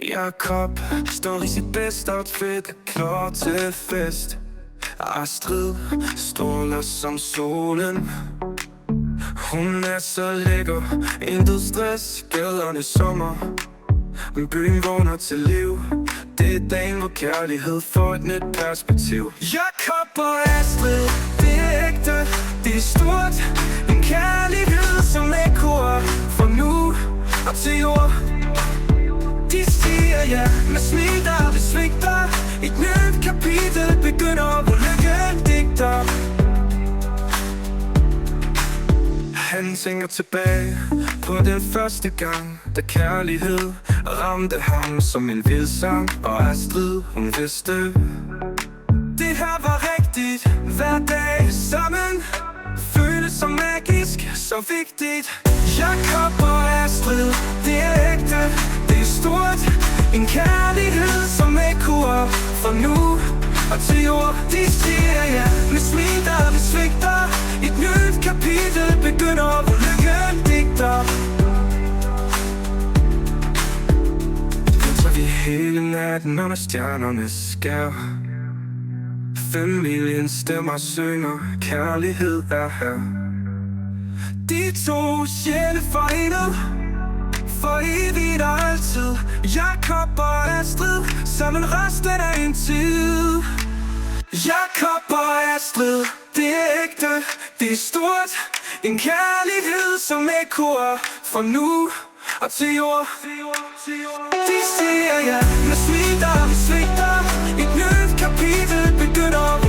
Jakob står i sit bedste outfit, er klar til fest. Astrid stråler som solen. Hun er så lækker, intet stress, gaderne sommer. Men byen vågner til liv. Det er dagen, hvor kærlighed får et nyt perspektiv. Jakob og Astrid, det er ægte, det er stort. En kærlighed som ekkoer fra nu og til jord. De siger ja med smil, der besvigter. Et nyt kapitel begynder, hvor lykken digter. Han tænker tilbage på den første gang, da kærlighed ramte ham som en vild sang. Og Astrid, hun vidste, det her var rigtigt. Hver dag sammen føles så magisk, så vigtigt. Jakob og Astrid, det er ægte, det er stort. En kærlighed som ekkoer fra nu og til jord. De siger ja med smil, der besvigter. Et nyt kapitel begynder, hvor lykken digter. Så vi hele natten under stjernerne skær. Familien stemmer synger, kærlighed er her. De to sjæle forenet, for evigt og altid. Jakob og Astrid, sammen resten af en tid. Jakob og Astrid, det er ægte, det er stort. En kærlighed som ekkoer fra nu og til jord. De siger ja med smil, der besvigter. Et nyt kapitel begynder.